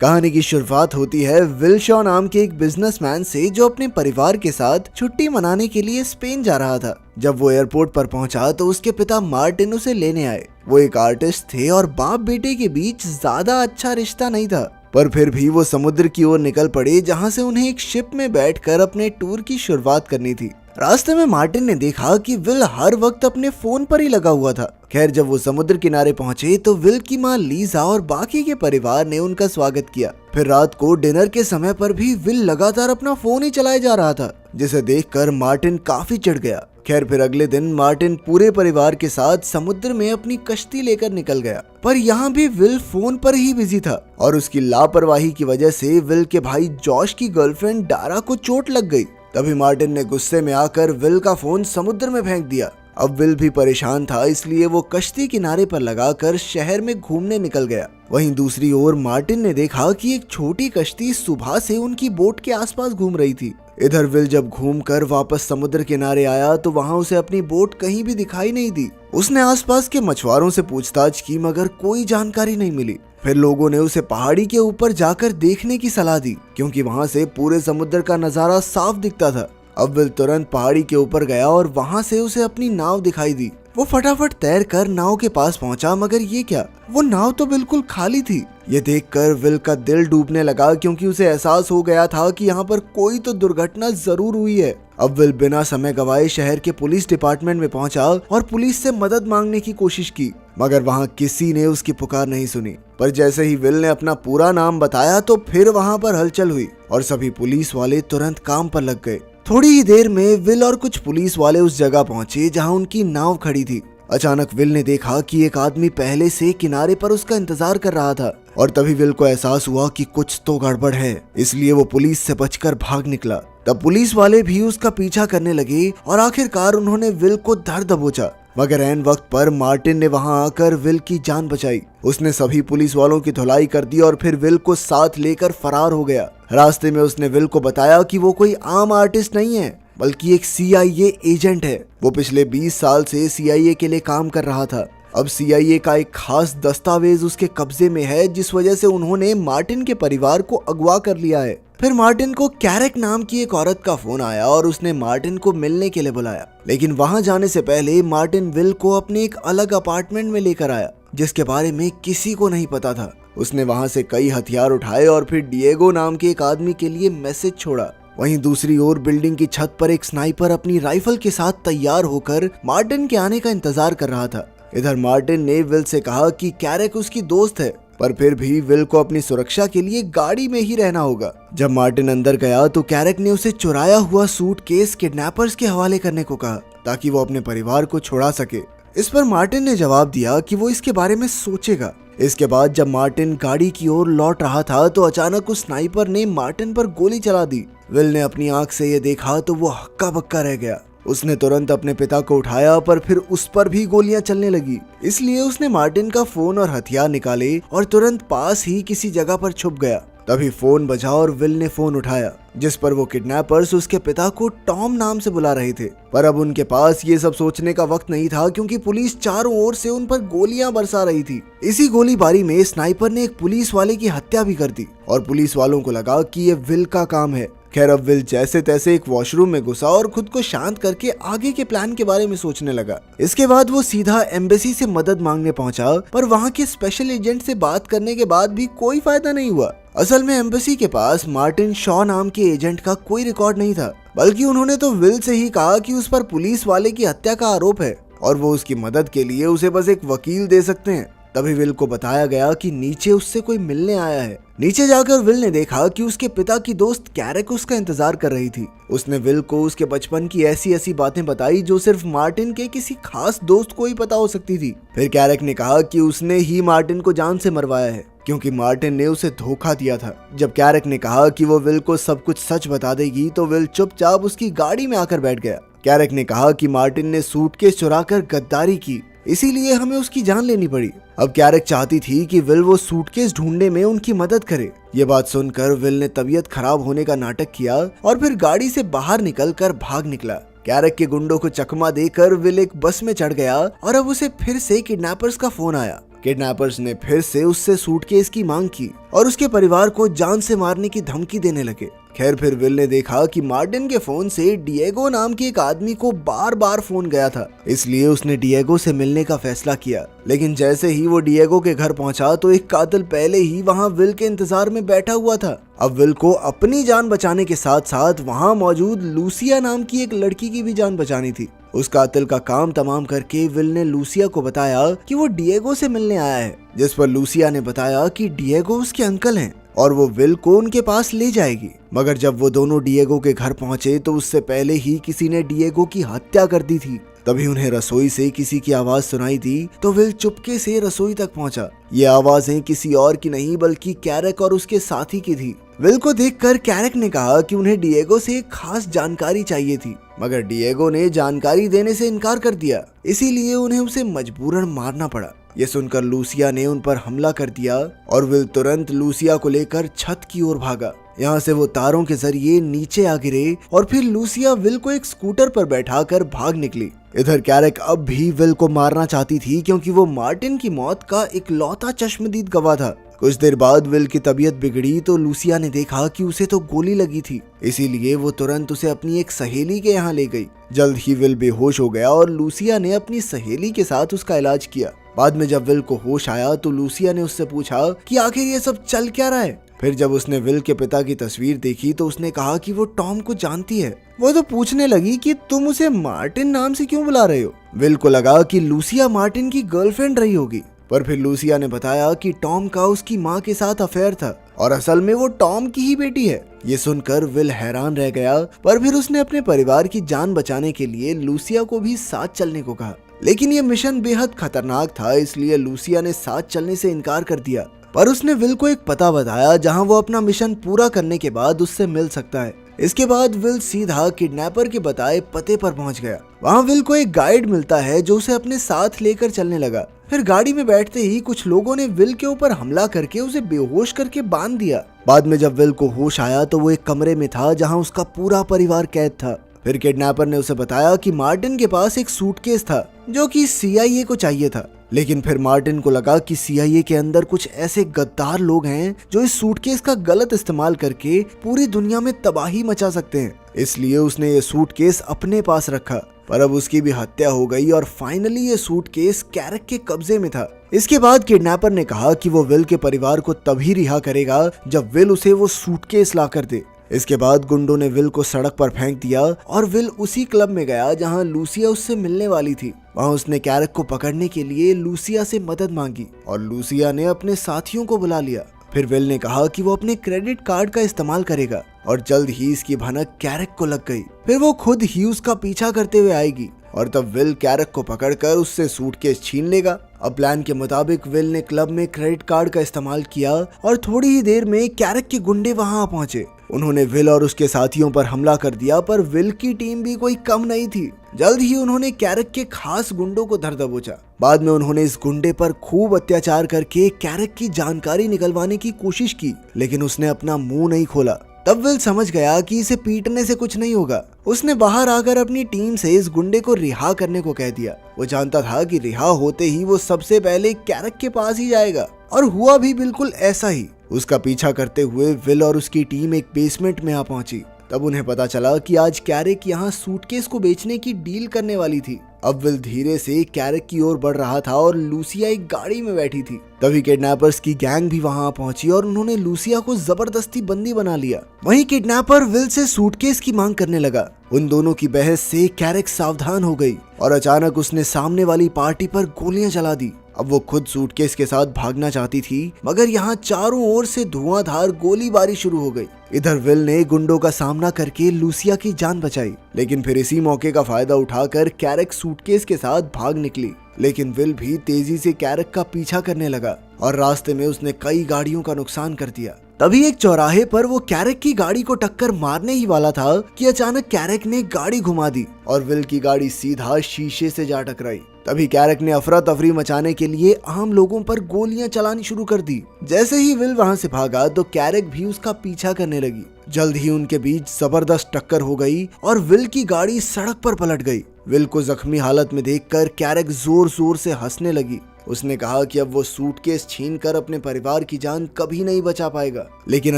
कहानी की शुरुआत होती है विल शॉ नाम के एक बिजनेसमैन से, जो अपने परिवार के साथ छुट्टी मनाने के लिए स्पेन जा रहा था। जब वो एयरपोर्ट पर पहुंचा तो उसके पिता मार्टिन उसे लेने आए। वो एक आर्टिस्ट थे और बाप बेटे के बीच ज्यादा अच्छा रिश्ता नहीं था, पर फिर भी वो समुद्र की ओर निकल पड़े, जहां से उन्हें एक शिप में बैठकर अपने टूर की शुरुआत करनी थी। रास्ते में मार्टिन ने देखा कि विल हर वक्त अपने फोन पर ही लगा हुआ था। खैर, जब वो समुद्र किनारे पहुंचे तो विल की माँ लीजा और बाकी के परिवार ने उनका स्वागत किया। फिर रात को डिनर के समय पर भी विल लगातार अपना फोन ही चलाए जा रहा था, जिसे देखकर मार्टिन काफी चिढ़ गया। खैर, फिर अगले दिन मार्टिन पूरे परिवार के साथ समुद्र में अपनी कश्ती लेकर निकल गया, पर यहाँ भी विल फोन पर ही बिजी था और उसकी लापरवाही की वजह से विल के भाई जॉश की गर्लफ्रेंड डारा को चोट लग गई। तभी मार्टिन ने गुस्से में आकर विल का फोन समुद्र में फेंक दिया। अब विल भी परेशान था, इसलिए वो कश्ती किनारे पर लगाकर शहर में घूमने निकल गया। वहीं दूसरी ओर मार्टिन ने देखा कि एक छोटी कश्ती सुबह से उनकी बोट के आसपास घूम रही थी। इधर विल जब घूमकर वापस समुद्र किनारे आया तो वहां उसे अपनी बोट कहीं भी दिखाई नहीं दी। उसने आसपास के मछुआरों से पूछताछ की, मगर कोई जानकारी नहीं मिली। फिर लोगों ने उसे पहाड़ी के ऊपर जाकर देखने की सलाह दी, क्योंकि वहां से पूरे समुद्र का नजारा साफ दिखता था। अब विल तुरंत पहाड़ी के ऊपर गया और वहां से उसे अपनी नाव दिखाई दी। वो फटाफट तैरकर नाव के पास पहुंचा, मगर ये क्या, वो नाव तो बिल्कुल खाली थी। ये देखकर विल का दिल डूबने लगा, क्योंकि उसे एहसास हो गया था कि यहाँ पर कोई तो दुर्घटना जरूर हुई है। अब विल बिना समय गवाए शहर के पुलिस डिपार्टमेंट में पहुंचा और पुलिस से मदद मांगने की कोशिश की, मगर वहां किसी ने उसकी पुकार नहीं सुनी। पर जैसे ही विल ने अपना पूरा नाम बताया तो फिर वहां पर हलचल हुई और सभी पुलिस वाले तुरंत काम पर लग गए। थोड़ी ही देर में विल और कुछ पुलिस वाले उस जगह पहुंचे जहां उनकी नाव खड़ी थी। अचानक विल ने देखा कि एक आदमी पहले से किनारे पर उसका इंतजार कर रहा था, और तभी विल को एहसास हुआ कि कुछ तो गड़बड़ है, इसलिए वो पुलिस से बचकर भाग निकला। तब पुलिस वाले भी उसका पीछा करने लगे और आखिरकार उन्होंने विल को धर दबोचा, मगर ऐन वक्त पर मार्टिन ने वहां आकर विल की जान बचाई। उसने सभी पुलिस वालों की धुलाई कर दी और फिर विल को साथ लेकर फरार हो गया। रास्ते में उसने विल को बताया कि वो कोई आम आर्टिस्ट नहीं है, बल्कि एक CIA एजेंट है। वो पिछले 20 साल से CIA के लिए काम कर रहा था। अब CIA का एक खास दस्तावेज उसके कब्जे में है, जिस वजह से उन्होंने मार्टिन के परिवार को अगवा कर लिया है। फिर मार्टिन को कैरेक नाम की एक औरत का फोन आया और उसने मार्टिन को मिलने के लिए बुलाया, लेकिन वहां जाने से पहले मार्टिन विल को अपने एक अलग अपार्टमेंट में लेकर आया, जिसके बारे में किसी को नहीं पता था। उसने वहां से कई हथियार उठाए और फिर डिएगो नाम के एक आदमी के लिए मैसेज छोड़ा। वहीं दूसरी ओर बिल्डिंग की छत पर एक स्नाइपर अपनी राइफल के साथ तैयार होकर मार्टिन के आने का इंतजार कर रहा था। इधर मार्टिन ने विल से कहा कि कैरेक उसकी दोस्त है, पर फिर भी विल को अपनी सुरक्षा के लिए गाड़ी में ही रहना होगा। जब मार्टिन अंदर गया तो कैरेक ने उसे चुराया हुआ सूटकेस किडनैपर्स के हवाले करने को कहा, ताकि वो अपने परिवार को छुड़ा सके। इस पर मार्टिन ने जवाब दिया कि वो इसके बारे में सोचेगा। इसके बाद जब मार्टिन गाड़ी की ओर लौट रहा था तो अचानक उस स्नाइपर ने मार्टिन पर गोली चला दी। विल ने अपनी आंख से ये देखा तो वो हक्का बक्का रह गया। उसने तुरंत अपने पिता को उठाया, पर फिर उस पर भी गोलियां चलने लगी। इसलिए उसने मार्टिन का फोन और हथियार निकाले और तुरंत पास ही किसी जगह पर छुप गया। तभी फोन बजा और विल ने फोन उठाया, जिस पर वो किडनैपर्स उसके पिता को टॉम नाम से बुला रहे थे। पर अब उनके पास ये सब सोचने का वक्त नहीं था, क्योंकि पुलिस चारों ओर से उन पर गोलियां बरसा रही थी। इसी गोलीबारी में स्नाइपर ने एक पुलिस वाले की हत्या भी कर दी और पुलिस वालों को लगा कि ये विल का काम है। खैर, अब विल जैसे तैसे एक वॉशरूम में घुसा और खुद को शांत करके आगे के प्लान के बारे में सोचने लगा। इसके बाद वो सीधा एम्बेसी से मदद मांगने पहुंचा, पर वहां के स्पेशल एजेंट से बात करने के बाद भी कोई फायदा नहीं हुआ। असल में एम्बेसी के पास मार्टिन शॉ नाम के एजेंट का कोई रिकॉर्ड नहीं था, बल्कि उन्होंने तो विल से ही कहा कि उस पर पुलिस वाले की हत्या का आरोप है और वो उसकी मदद के लिए उसे बस एक वकील दे सकते हैं। तभी विल को बताया गया कि नीचे उससे कोई मिलने आया है। नीचे जाकर विल ने देखा कि उसके पिता की दोस्त कैरेक उसका इंतजार कर रही थी। उसने विल को उसके बचपन की ऐसी ऐसी बातें बताई जो सिर्फ मार्टिन के किसी खास दोस्त को ही पता हो सकती थी। फिर कैरेक ने कहा कि उसने ही मार्टिन को जान से मरवाया है, क्योंकि मार्टिन ने उसे धोखा दिया था। जब कैरेक ने कहा कि वो विल को सब कुछ सच बता देगी तो विल चुपचाप उसकी गाड़ी में आकर बैठ गया। कैरेक ने कहा कि मार्टिन ने सूटकेस चुराकर गद्दारी की, इसीलिए हमें उसकी जान लेनी पड़ी। अब कैरेक चाहती थी कि विल वो सूटकेस ढूंढने में उनकी मदद करे। ये बात सुनकर विल ने तबीयत खराब होने का नाटक किया और फिर गाड़ी से बाहर निकलकर भाग निकला। कैरेक के गुंडों को चकमा देकर विल एक बस में चढ़ गया और अब उसे फिर से किडनैपर्स का फोन आया। किडनैपर्स ने फिर से उससे सूटकेस की मांग की और उसके परिवार को जान से मारने की धमकी देने लगे। खैर फिर विल ने देखा कि मार्टिन के फोन से डिएगो नाम के एक आदमी को बार बार फोन गया था, इसलिए उसने डिएगो से मिलने का फैसला किया। लेकिन जैसे ही वो डिएगो के घर पहुंचा तो एक कातिल पहले ही वहां विल के इंतजार में बैठा हुआ था। अब विल को अपनी जान बचाने के साथ साथ वहां मौजूद लूसिया नाम की एक लड़की की भी जान बचानी थी। उस कातिल का काम तमाम करके विल ने लूसिया को बताया कि वो डिएगो से मिलने आया है, जिस पर लूसिया ने बताया कि डिएगो उसके अंकल हैं और वो विल को उनके पास ले जाएगी। मगर जब वो दोनों डिएगो के घर पहुंचे तो उससे पहले ही किसी ने डिएगो की हत्या कर दी थी। तभी उन्हें रसोई से किसी की आवाज सुनाई दी तो विल चुपके से रसोई तक पहुंचा। ये आवाजें किसी और की नहीं बल्कि कैरेक और उसके साथी की थी। विल को देखकर कैरेक ने कहा कि उन्हें डिएगो से एक खास जानकारी चाहिए थी, मगर डिएगो ने जानकारी देने से इनकार कर दिया, इसीलिए उन्हें उसे मजबूरन मारना पड़ा। ये सुनकर लूसिया ने उन पर हमला कर दिया और विल तुरंत लूसिया को लेकर छत की ओर भागा। यहाँ से वो तारों के जरिए नीचे आ गिरे और फिर लूसिया विल को एक स्कूटर पर बैठाकर भाग निकली। इधर कैरेक अब भी विल को मारना चाहती थी क्योंकि वो मार्टिन की मौत का इकलौता चश्मदीद गवाह था। कुछ देर बाद विल की तबीयत बिगड़ी तो लूसिया ने देखा कि उसे तो गोली लगी थी, इसीलिए वो तुरंत उसे अपनी एक सहेली के यहाँ ले गई। जल्द ही विल बेहोश हो गया और लूसिया ने अपनी सहेली के साथ उसका इलाज किया। बाद में जब विल को होश आया तो लूसिया ने उससे पूछा कि आखिर ये सब चल क्या रहा है। फिर जब उसने विल के पिता की तस्वीर देखी तो उसने कहा कि वो टॉम को जानती है। वो तो पूछने लगी कि तुम उसे मार्टिन नाम से क्यों बुला रहे हो। विल को लगा कि लूसिया मार्टिन की गर्लफ्रेंड रही होगी, पर फिर लूसिया ने बताया कि टॉम का उसकी माँ के साथ अफेयर था और असल में वो टॉम की ही बेटी है। ये सुनकर विल हैरान रह गया, पर फिर उसने अपने परिवार की जान बचाने के लिए लूसिया को भी साथ चलने को कहा। लेकिन ये मिशन बेहद खतरनाक था, इसलिए लूसिया ने साथ चलने से इनकार कर दिया, पर उसने विल को एक पता बताया जहां वो अपना मिशन पूरा करने के बाद उससे मिल सकता है। इसके बाद विल सीधा किडनैपर के बताए पते पर पहुंच गया। वहां विल को एक गाइड मिलता है जो उसे अपने साथ लेकर चलने लगा। फिर गाड़ी में बैठते ही कुछ लोगों ने विल के ऊपर हमला करके उसे बेहोश करके बांध दिया। बाद में जब विल को होश आया तो वो एक कमरे में था जहां उसका पूरा परिवार कैद था। फिर किडनैपर ने उसे बताया कि मार्टिन के पास एक सूटकेस था जो कि CIA को चाहिए था। लेकिन फिर मार्टिन को लगा कि CIA के अंदर कुछ ऐसे गद्दार लोग हैं जो इस सूटकेस का गलत इस्तेमाल करके पूरी दुनिया में तबाही मचा सकते हैं, इसलिए उसने ये सूटकेस अपने पास रखा। पर अब उसकी भी हत्या हो गई और फाइनली ये सूटकेस कैरेक के कब्जे में था। इसके बाद किडनैपर ने कहा कि वो विल के परिवार को तभी रिहा करेगा जब विल उसे वो सूटकेस ला कर दे। इसके बाद गुंडों ने विल को सड़क पर फेंक दिया और विल उसी क्लब में गया जहां लूसिया उससे मिलने वाली थी। वहां उसने कैरेक को पकड़ने के लिए लूसिया से मदद मांगी और लूसिया ने अपने साथियों को बुला लिया। फिर विल ने कहा कि वो अपने क्रेडिट कार्ड का इस्तेमाल करेगा और जल्द ही इसकी भनक कैरेक को लग गई। फिर वो खुद ही उसका पीछा करते हुए आएगी और तब विल कैरेक को पकड़कर उससे सूटकेस छीन लेगा। अब प्लान के मुताबिक विल ने क्लब में क्रेडिट कार्ड का इस्तेमाल किया और थोड़ी ही देर में कैरेक के गुंडे वहां पहुंचे। उन्होंने विल और उसके साथियों पर हमला कर दिया, पर विल की टीम भी कोई कम नहीं थी। जल्द ही उन्होंने कैरेक के खास गुंडों को धर दबोचा। बाद में उन्होंने इस गुंडे पर खूब अत्याचार करके कैरेक की जानकारी निकलवाने की कोशिश की, लेकिन उसने अपना मुंह नहीं खोला। तब विल समझ गया कि इसे पीटने से कुछ नहीं होगा। उसने बाहर आकर अपनी टीम से इस गुंडे को रिहा करने को कह दिया। वो जानता था कि रिहा होते ही वो सबसे पहले कैरेक के पास ही जाएगा, और हुआ भी बिल्कुल ऐसा ही। उसका पीछा करते हुए विल और उसकी टीम एक बेसमेंट में आ पहुंची। तब उन्हें पता चला कि आज कैरेक यहाँ सूटकेस को बेचने की डील करने वाली थी। अब विल धीरे से कैरेक की ओर बढ़ रहा था और लूसिया एक गाड़ी में बैठी थी। तभी किडनैपर्स की गैंग भी वहां पहुंची और उन्होंने लूसिया को जबरदस्ती बंदी बना लिया। वहीं किडनैपर विल से सूटकेस की मांग करने लगा। उन दोनों की बहस से कैरेक सावधान हो गई और अचानक उसने सामने वाली पार्टी पर गोलियां चला दी। अब वो खुद सूटकेस के साथ भागना चाहती थी, मगर यहाँ चारों ओर से धुआंधार गोलीबारी शुरू हो गई। इधर विल ने गुंडों का सामना करके लूसिया की जान बचाई, लेकिन फिर इसी मौके का फायदा उठाकर कैरेक सूटकेस के साथ भाग निकली। लेकिन विल भी तेजी से कैरेक का पीछा करने लगा और रास्ते में उसने कई गाड़ियों का नुकसान कर दिया। तभी एक चौराहे पर वो कैरेक की गाड़ी को टक्कर मारने ही वाला था कि अचानक कैरेक ने गाड़ी घुमा दी और विल की गाड़ी सीधा शीशे से जा टकराई। तभी कैरेक ने अफरा तफरी मचाने के लिए आम लोगों पर गोलियां चलानी शुरू कर दी। जैसे ही विल वहां से भागा तो कैरेक भी उसका पीछा करने लगी। जल्द ही उनके बीच जबरदस्त टक्कर हो गई और विल की गाड़ी सड़क पर पलट गई। विल को जख्मी हालत में देखकर कैरेक जोर जोर से हंसने लगी। उसने कहा कि अब वो सूटकेस छीनकर अपने परिवार की जान कभी नहीं बचा पाएगा। लेकिन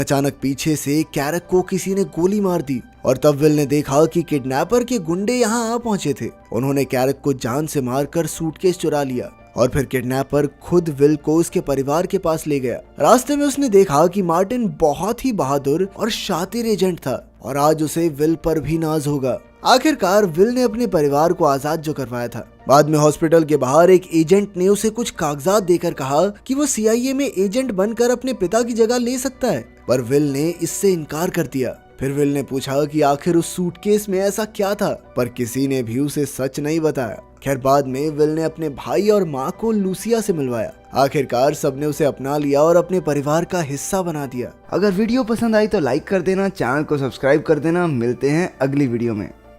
अचानक पीछे से कैरक को किसी ने गोली मार दी और तब विल ने देखा कि किडनैपर के गुंडे यहाँ आ पहुंचे थे। उन्होंने कैरक को जान से मारकर सूटकेस चुरा लिया और फिर किडनैपर खुद विल को उसके परिवार के पास ले गया। रास्ते में उसने देखा कि मार्टिन बहुत ही बहादुर और शातिर एजेंट था और आज उसे विल पर भी नाज होगा। आखिरकार विल ने अपने परिवार को आजाद जो करवाया था। बाद में हॉस्पिटल के बाहर एक एजेंट ने उसे कुछ कागजात देकर कहा कि वो CIA में एजेंट बनकर अपने पिता की जगह ले सकता है, पर विल ने इससे इनकार कर दिया। फिर विल ने पूछा कि आखिर उस सूटकेस में ऐसा क्या था, पर किसी ने भी उसे सच नहीं बताया। खैर बाद में विल ने अपने भाई और माँ को लूसिया से मिलवाया। आखिरकार सबने उसे अपना लिया और अपने परिवार का हिस्सा बना दिया। अगर वीडियो पसंद आई तो लाइक कर देना, चैनल को सब्सक्राइब कर देना। मिलते हैं अगली वीडियो में।